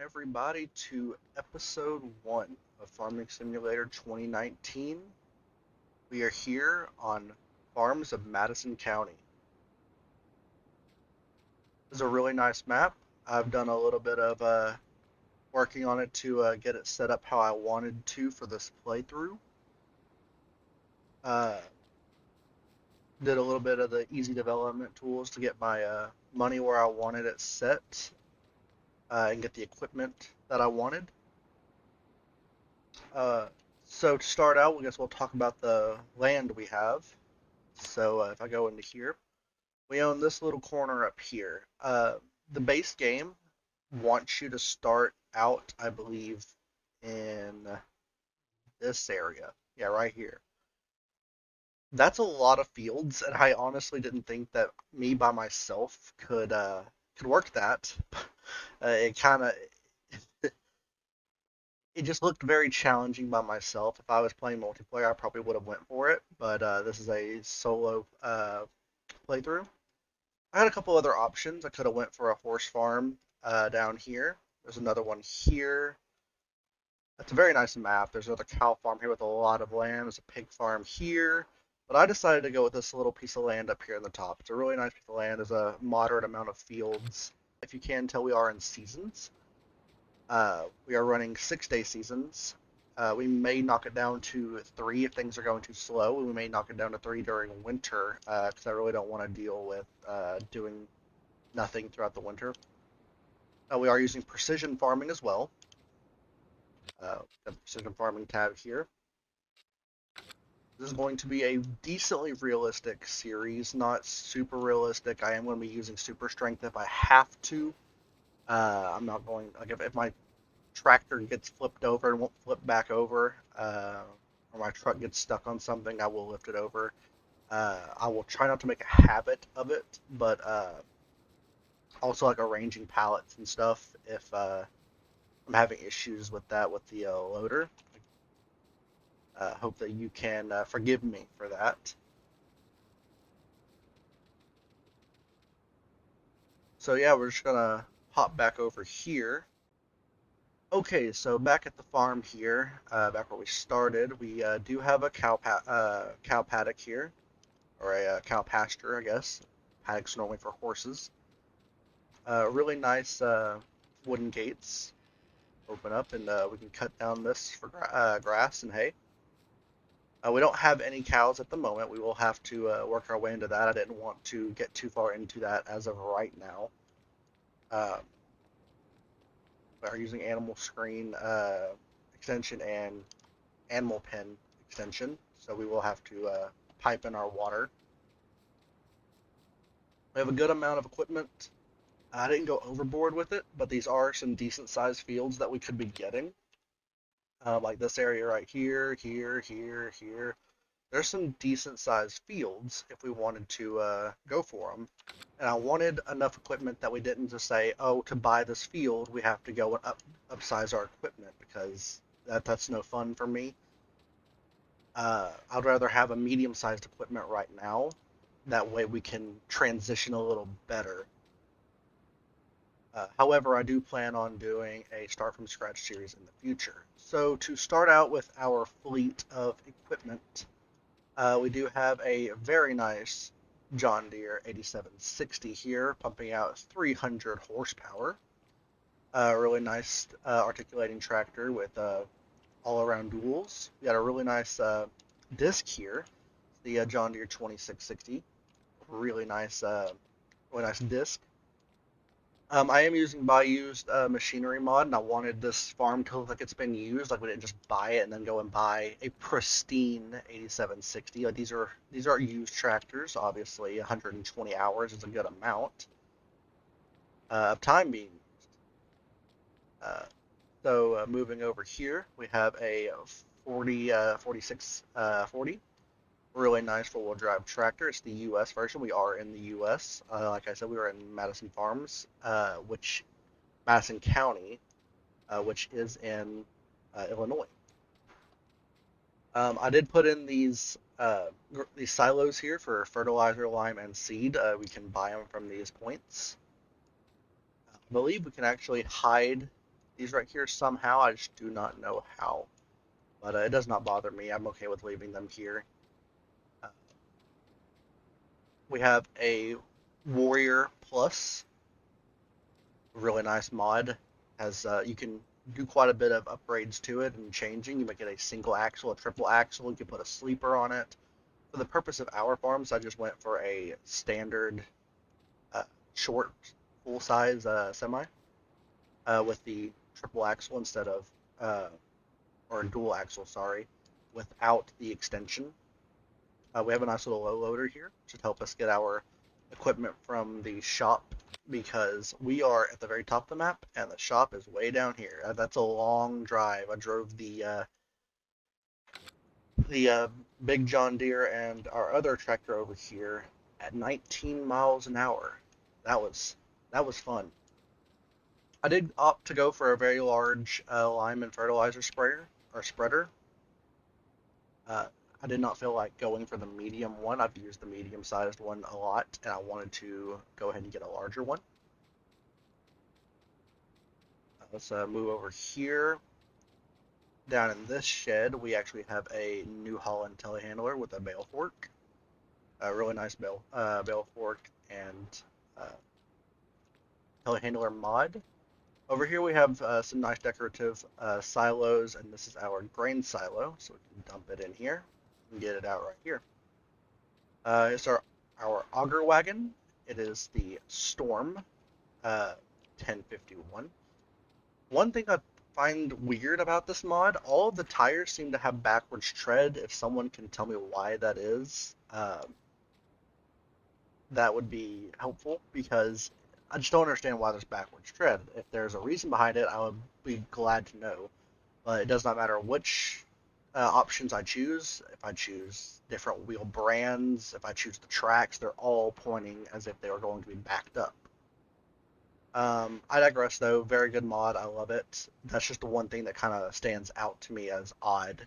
everybody to episode 1 of Farming Simulator 2019. We are here on farms of Madison County. This is a really nice map. I've done a little bit of working on it to get it set up how I wanted to for this playthrough. Uh, did a little bit of the easy development tools to get my money where I wanted it set and get the equipment that I wanted. Uh, so to start out, I guess we'll talk about the land we have. So if I go into here, we own this little corner up here. The base game wants you to start out, I believe, in this area. Yeah, right here. That's a lot of fields, and I honestly didn't think that me by myself could work that. It kind of it just looked very challenging by myself. If I was playing multiplayer, I probably would have went for it, but this is a solo playthrough. I had a couple other options. I could have went for a horse farm down here. There's another one here. That's a very nice map. There's another cow farm here with a lot of land. There's a pig farm here. But I decided to go with this little piece of land up here in the top. It's a really nice piece of land. There's a moderate amount of fields. If you can tell, we are in seasons. We are running 6-day seasons. We may knock it down to 3 if things are going too slow. We may knock it down to 3 during winter because I really don't want to deal with doing nothing throughout the winter. We are using precision farming as well. The precision farming tab here. This is going to be a decently realistic series, not super realistic. I am going to be using super strength if I have to. I'm not going, like, if my tractor gets flipped over and won't flip back over, or my truck gets stuck on something, I will lift it over. I will try not to make a habit of it, but also like arranging pallets and stuff if I'm having issues with that with the loader. Hope that you can forgive me for that. So yeah, we're just gonna hop back over here. Okay, so back at the farm here, back where we started, we do have a cow paddock here, or a cow pasture, I guess. Paddocks normally for horses. Really nice wooden gates open up, and we can cut down this for grass and hay. We don't have any cows at the moment. We will have to work our way into that. I didn't want to get too far into that as of right now. We are using animal screen extension and animal pen extension, so we will have to pipe in our water. We have a good amount of equipment. I didn't go overboard with it, but these are some decent sized fields that we could be getting. Like this area right here, here. There's some decent sized fields if we wanted to go for them. And I wanted enough equipment that we didn't just say, oh, to buy this field, we have to go and upsize our equipment because that's no fun for me. I'd rather have a medium sized equipment right now. That way we can transition a little better. However, I do plan on doing a start from scratch series in the future. So to start out with our fleet of equipment, we do have a very nice John Deere 8760 here, pumping out 300 horsepower. Really nice articulating tractor with all-around duals. We got a really nice disc here, the John Deere 2660. Really nice disc. I am using buy used machinery mod, and I wanted this farm to look like it's been used. Like we didn't just buy it and then go and buy a pristine 8760. Like these are used tractors. Obviously, 120 hours is a good amount of time being used. So moving over here, we have a 4640. Really nice four-wheel drive tractor. It's the U.S. version. We are in the U.S. Like I said, we were in Madison Farms, Madison County, which is in Illinois. I did put in these silos here for fertilizer, lime, and seed. We can buy them from these points. I believe we can actually hide these right here somehow. I just do not know how. But it does not bother me. I'm okay with leaving them here. Uh, we have a Warrior Plus, really nice mod. Has you can do quite a bit of upgrades to it and changing. You might get a single axle, a triple axle. You can put a sleeper on it. For the purpose of our farms, I just went for a standard uh, short, full size semi with the triple axle instead of or dual axle, sorry, without the extension. We have a nice little low loader here to help us get our equipment from the shop because we are at the very top of the map and the shop is way down here. That's a long drive. I drove the big John Deere and our other tractor over here at 19 miles an hour. That was fun. I did opt to go for a very large lime and fertilizer sprayer or spreader. Uh, I did not feel like going for the medium one. I've used the medium sized one a lot, and I wanted to go ahead and get a larger one. Let's move over here. Down in this shed, we actually have a New Holland telehandler with a bale fork. A really nice bale fork and uh, telehandler mod. Over here we have some nice decorative silos, and this is our grain silo, so we can dump it in here and get it out right here. It's our auger wagon. It is the Storm 1051. One thing I find weird about this mod, all of the tires seem to have backwards tread. If someone can tell me why that is, that would be helpful because I just don't understand why there's backwards tread. If there's a reason behind it, I would be glad to know. But it does not matter which options I choose. If I choose different wheel brands, if I choose the tracks, they're all pointing as if they were going to be backed up. I digress though. Very good mod. I love it. That's just the one thing that kind of stands out to me as odd.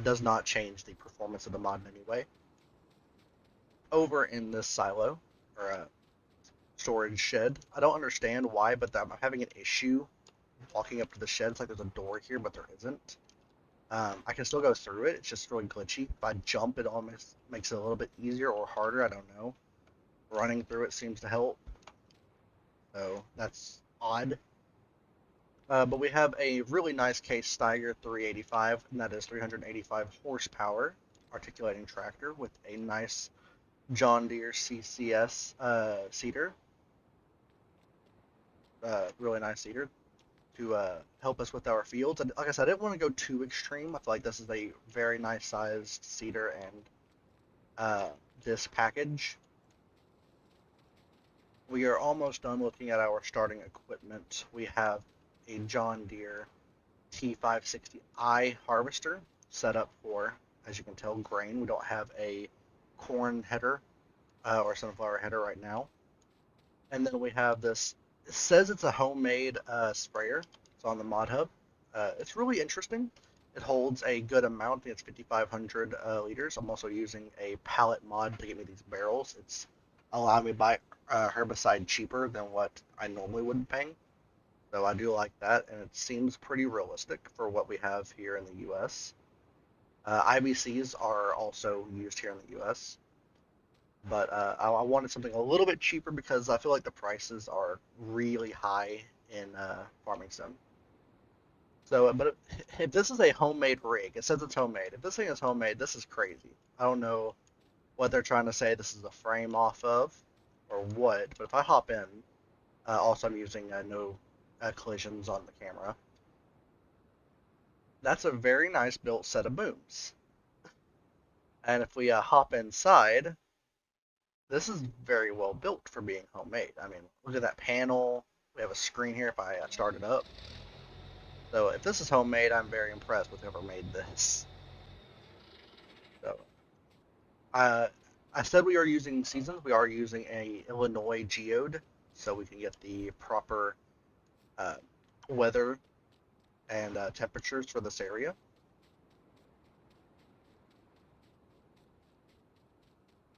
Does not change the performance of the mod in any way. Over in this silo, or storage shed, I don't understand why, but I'm having an issue walking up to the shed. It's like there's a door here, but there isn't. I can still go through it. It's just really glitchy. If I jump, it almost makes it a little bit easier or harder. I don't know. Running through it seems to help. So that's odd. But we have a really nice Case Steiger 385, and that is 385 horsepower articulating tractor with a nice John Deere CCS seeder. Really nice seeder to help us with our fields. And like I said, I didn't want to go too extreme. I feel like this is a very nice sized seeder and this package. We are almost done looking at our starting equipment. We have a John Deere T560i harvester set up for, as you can tell, grain. We don't have a corn header or sunflower header right now. And then we have this, it says it's a homemade sprayer. It's on the mod hub. It's really interesting. It holds a good amount. I think it's 5,500 liters. I'm also using a pallet mod to get me these barrels. It's allowing me to buy herbicide cheaper than what I normally would be paying. So I do like that, and it seems pretty realistic for what we have here in the U.S. IBCs are also used here in the U.S., but I wanted something a little bit cheaper because I feel like the prices are really high in farming sim. So, but if this is a homemade rig, it says it's homemade. If this thing is homemade, this is crazy. I don't know what they're trying to say this is a frame off of or what, but if I hop in, also I'm using no collisions on the camera. That's a very nice built set of booms. And if we hop inside, this is very well built for being homemade. I mean, look at that panel. We have a screen here if I start it up. So if this is homemade, I'm very impressed with whoever made this. So uh, I said we are using seasons. We are using a Illinois geode, so we can get the proper uh, weather and temperatures for this area.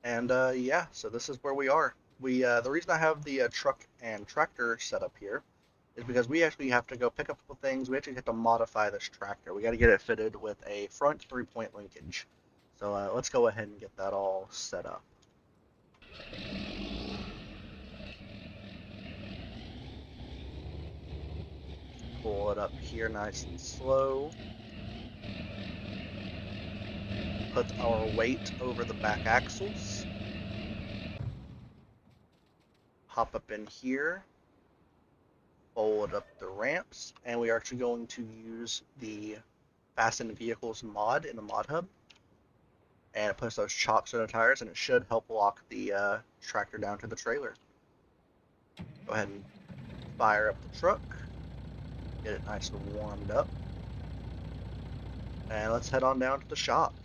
And yeah, so this is where we are. The reason I have the truck and tractor set up here is because we actually have to go pick up a couple things. We actually have to modify this tractor. We got to get it fitted with a front 3-point linkage. So let's go ahead and get that all set up. Pull it up here nice and slow. Put our weight over the back axles. Hop up in here. Fold up the ramps. And we are actually going to use the Fasten Vehicles mod in the mod hub. And it puts those chocks on the tires, and it should help lock the tractor down to the trailer. Go ahead and fire up the truck. Get it nice and warmed up. And let's head on down to the shop.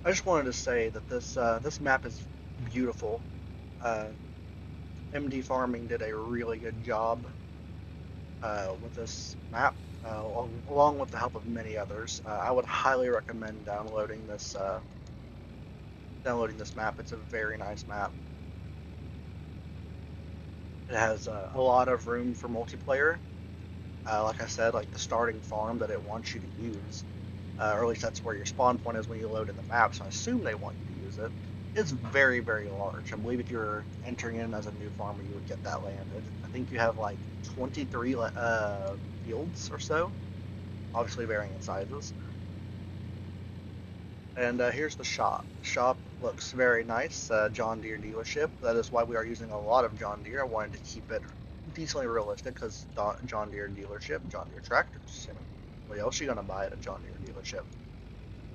I just wanted to say that this map is beautiful. Uh, MD Farming did a really good job with this map, along with the help of many others. I would highly recommend downloading this map. It's a very nice map. It has a lot of room for multiplayer. Like I said, like the starting farm that it wants you to use, or at least that's where your spawn point is when you load in the map. So I assume they want you to use it. It's very, very large. I believe if you're entering in as a new farmer, you would get that land. I think you have like 23 fields or so, obviously varying in sizes. And here's the shop. The shop looks very nice. John Deere dealership. That is why we are using a lot of John Deere. I wanted to keep it decently realistic because John Deere dealership, John Deere tractors. You know, what else are you gonna buy at a John Deere dealership?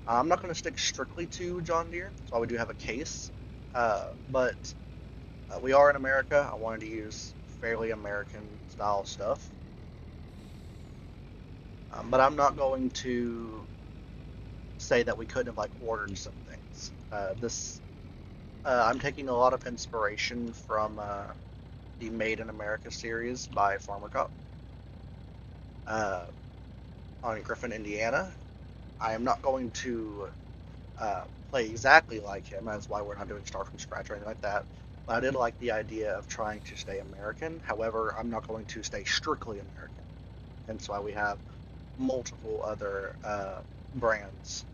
I'm not gonna stick strictly to John Deere. That's why we do have a case. But we are in America. I wanted to use fairly American style stuff. But I'm not going to say that we couldn't have like ordered some things. I'm taking a lot of inspiration from the Made in America series by Farmer Cup on Griffin, Indiana. I am not going to play exactly like him. That's why we're not doing start from scratch or anything like that. But I did like the idea of trying to stay American. However, I'm not going to stay strictly American. Hence why we have multiple other brands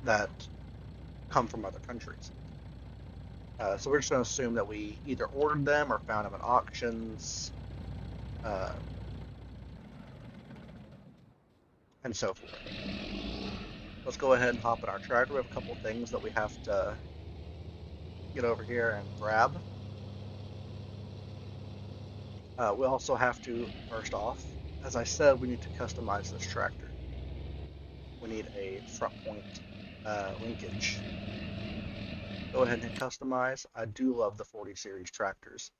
that come from other countries. So we're just going to assume that we either ordered them or found them at auctions, uh, and so forth. Let's go ahead and hop in our tractor. We have a couple things that we have to get over here and grab. We also have to, first off, as I said, we need to customize this tractor. We need a front point linkage. Go ahead and hit customize. I do love the 40 series tractors.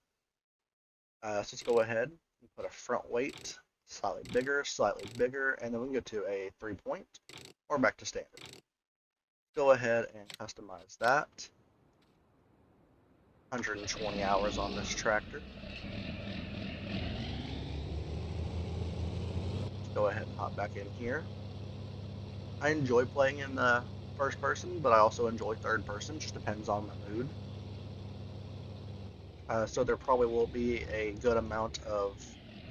So let's go ahead and put a front weight, slightly bigger, and then we can go to a 3-point or back to standard. Go ahead and customize that. 120 hours on this tractor. Go ahead and hop back in here. I enjoy playing in the first person, but I also enjoy third person. Just depends on the mood. So there probably will be a good amount of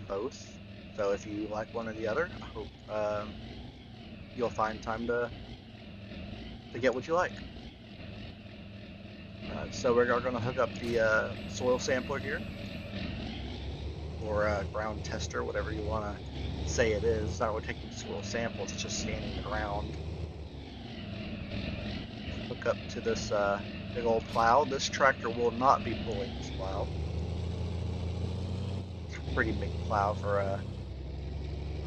both. So if you like one or the other, I hope you'll find time to get what you like. So we're going to hook up the soil sampler here, or ground tester, whatever you want to say it is. It's not really taking soil samples; it's just scanning the ground. Hook up to this big old plow. This tractor will not be pulling this plow. It's a pretty big plow for a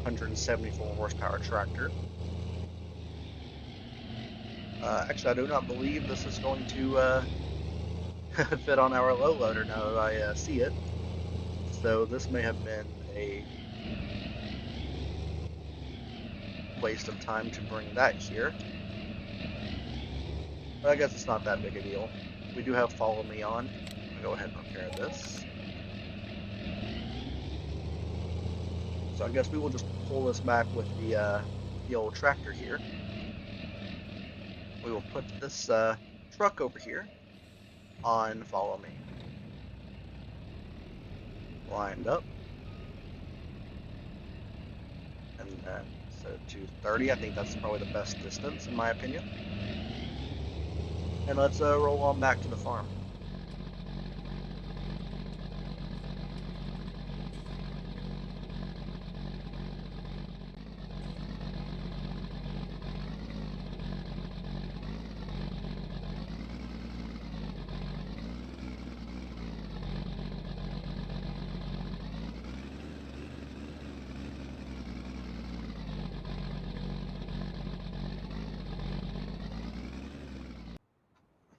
174 horsepower tractor. Actually, I do not believe this is going to fit on our low loader now that I see it. So this may have been a waste of time to bring that here. But I guess it's not that big a deal. We do have follow me on. I'm gonna go ahead and repair this. So I guess we will just pull this back with the old tractor here. We will put this truck over here on follow me. Lined up. And then so to 30, I think that's probably the best distance in my opinion. And let's roll on back to the farm.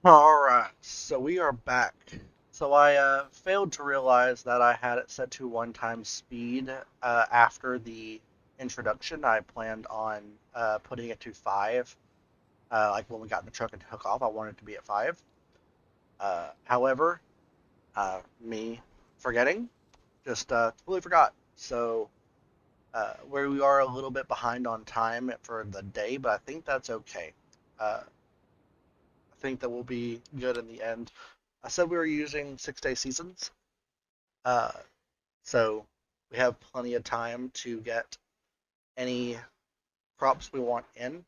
Alright, so we are back. So I failed to realize that I had it set to 1 times speed after the introduction. I planned on putting it to 5. Like when we got in the truck and took off, I wanted it to be at 5. However, me forgetting, just totally forgot. So where we are a little bit behind on time for the day, but I think that's okay. I think that will be good in the end. I said we were using 6-day seasons, uh, so we have plenty of time to get any crops we want in.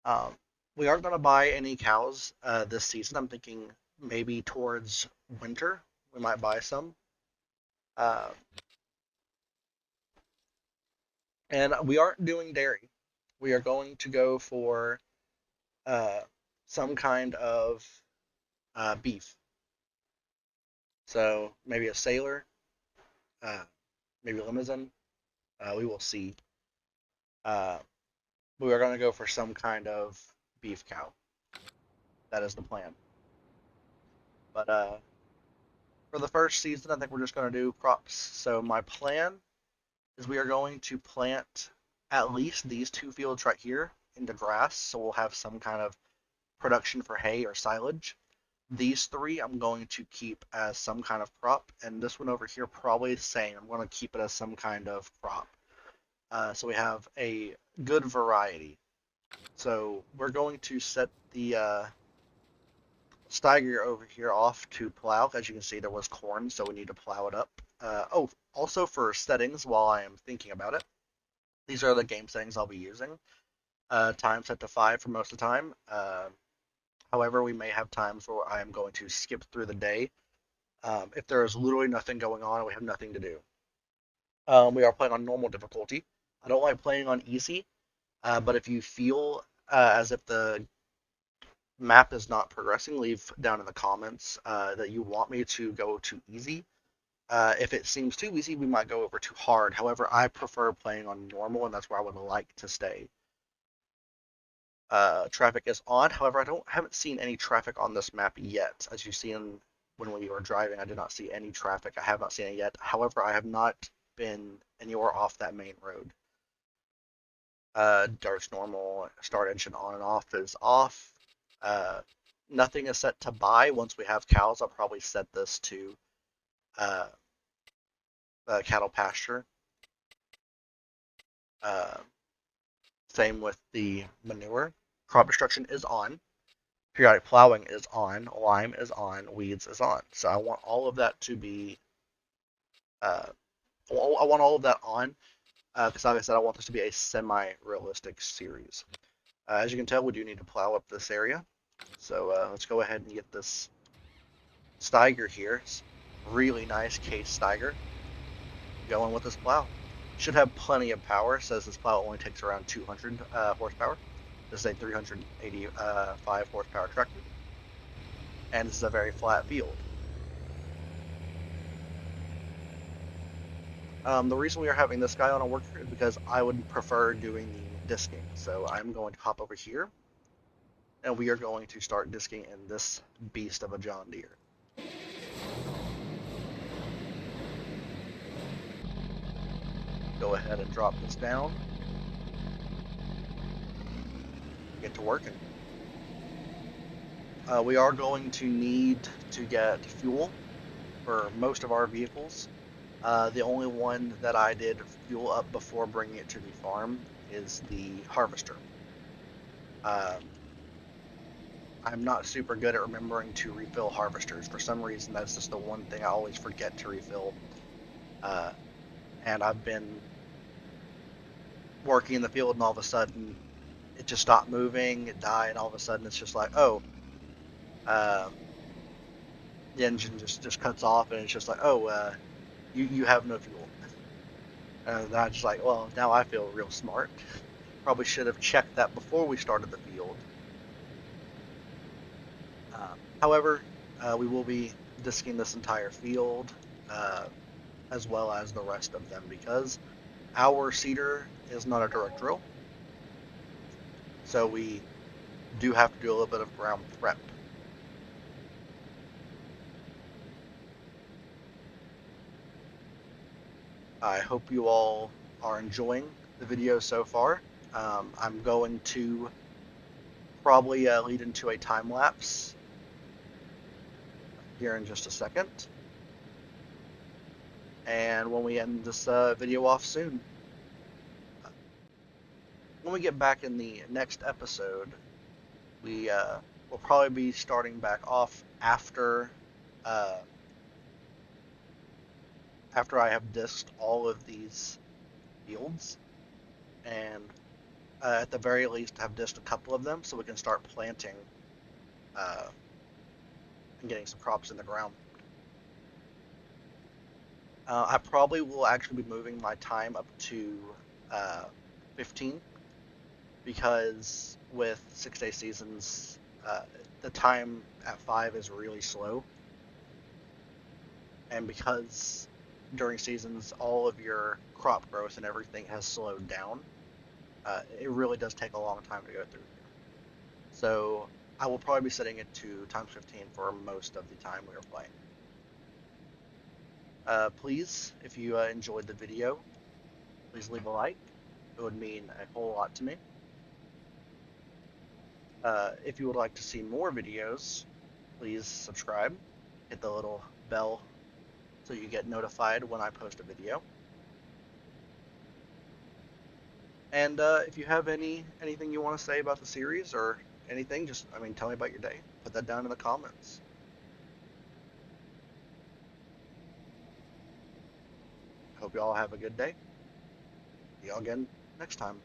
Um, we aren't going to buy any cows this season. I'm thinking maybe towards winter we might buy some. Uh, and we aren't doing dairy. We are going to go for uh, some kind of beef. So maybe a sailor, uh, maybe a limousine. We will see. Uh, we are going to go for some kind of beef cow. That is the plan. But for the first season, I think we're just going to do crops. So my plan is we are going to plant at least these 2 fields right here into grass. So we'll have some kind of production for hay or silage. These 3 I'm going to keep as some kind of crop, and this one over here probably the same. I'm going to keep it as some kind of crop. So we have a good variety. So we're going to set the Steiger over here off to plow. As you can see, there was corn, so we need to plow it up. Oh, also for settings, while I am thinking about it, these are the game settings I'll be using. Time set to 5 for most of the time. However, we may have times where I am going to skip through the day if there is literally nothing going on and we have nothing to do. We are playing on normal difficulty. I don't like playing on easy, but if you feel as if the map is not progressing, leave down in the comments that you want me to go to easy. If it seems too easy, we might go over to hard. However, I prefer playing on normal, and that's where I would like to stay. Traffic is on. However, haven't seen any traffic on this map yet. As you see when we were driving, I did not see any traffic. I have not seen it yet. However, I have not been anywhere off that main road. Dart's normal. Start engine on and off is off. Uh, Nothing is set to buy. Once we have cows, I'll probably set this to uh, cattle pasture. Uh, Same with the manure. Crop destruction is on. Periodic plowing is on. Lime is on. Weeds is on. So I want all of that to be. I want all of that on because, like I said, I want this to be a semi-realistic series. As you can tell, we do need to plow up this area. So let's go ahead and get this Steiger here. It's really nice case Steiger. Going with this plow. Should have plenty of power. Says this plow only takes around 200 horsepower. This is a 385 horsepower tractor. And this is a very flat field. The reason we are having this guy on a worker is because I would prefer doing the disking. So I'm going to hop over here, and we are going to start disking in this beast of a John Deere. Go ahead and drop this down. Get to working. We are going to need to get fuel for most of our vehicles. The only one that I did fuel up before bringing it to the farm is the harvester. I'm not super good at remembering to refill harvesters. For some reason, that's just the one thing I always forget to refill. And I've been working in the field, and all of a sudden, it just stopped moving, it died, and all of a sudden, it's just like, oh, the engine just cuts off, and it's just like, oh, you have no fuel. And I'm just like, well, now I feel real smart. Probably should have checked that before we started the field. However, we will be disking this entire field, as well as the rest of them, because our seeder is not a direct drill. So we do have to do a little bit of ground prep. I hope you all are enjoying the video so far. I'm going to probably lead into a time lapse here in just a second. And when we end this video off soon. When we get back in the next episode, we will probably be starting back off after I have disked all of these fields, and at the very least have disked a couple of them so we can start planting and getting some crops in the ground. I probably will actually be moving my time up to 15, because with 6-day seasons, the time at 5 is really slow. And because during seasons all of your crop growth and everything has slowed down, it really does take a long time to go through here. So I will probably be setting it to times 15 for most of the time we are playing. Please, if you enjoyed the video, please leave a like. It would mean a whole lot to me. If you would like to see more videos, please subscribe. Hit the little bell so you get notified when I post a video. And if you have anything you want to say about the series or anything, just, tell me about your day. Put that down in the comments. Hope you all have a good day. See y'all again next time.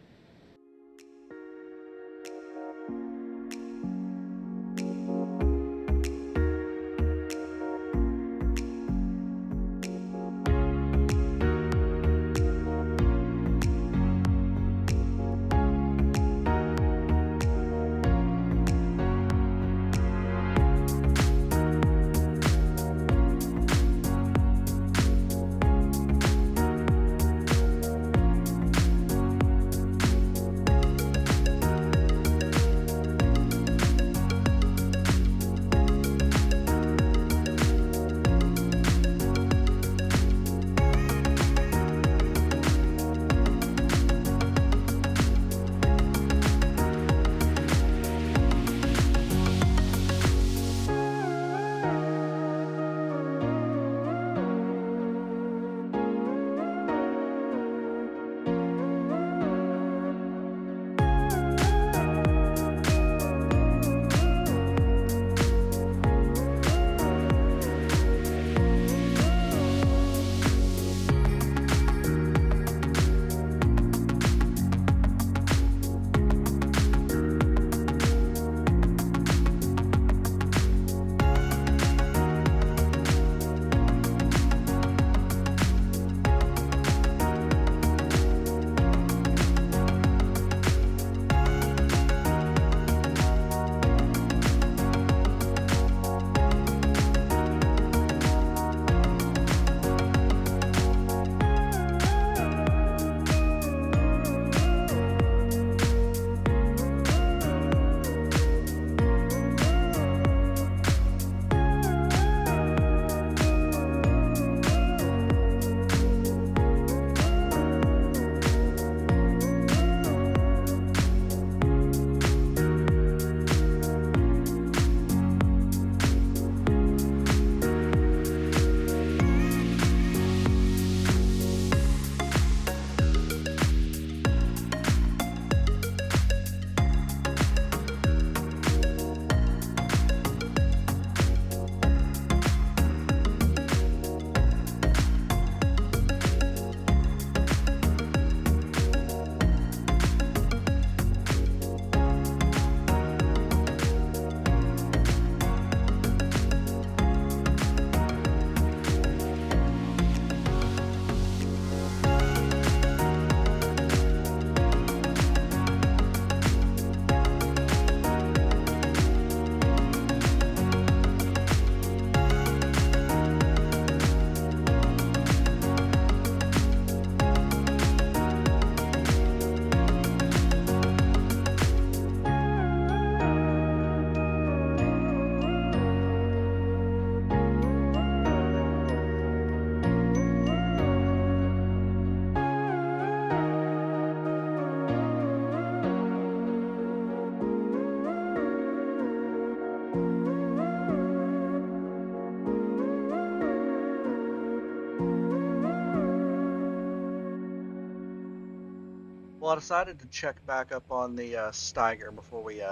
Well, I decided to check back up on the Steiger before we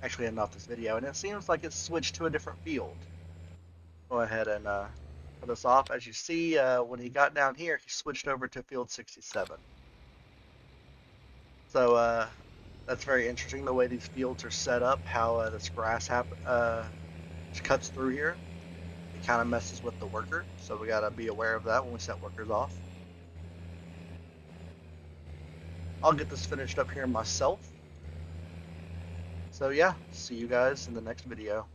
actually end off this video, and it seems like it's switched to a different field. Go ahead and put this off. As you see, when he got down here, he switched over to field 67. So that's very interesting the way these fields are set up, how this grass cuts through here. It kind of messes with the worker, so we got to be aware of that when we set workers off. I'll get this finished up here myself. So yeah, see you guys in the next video.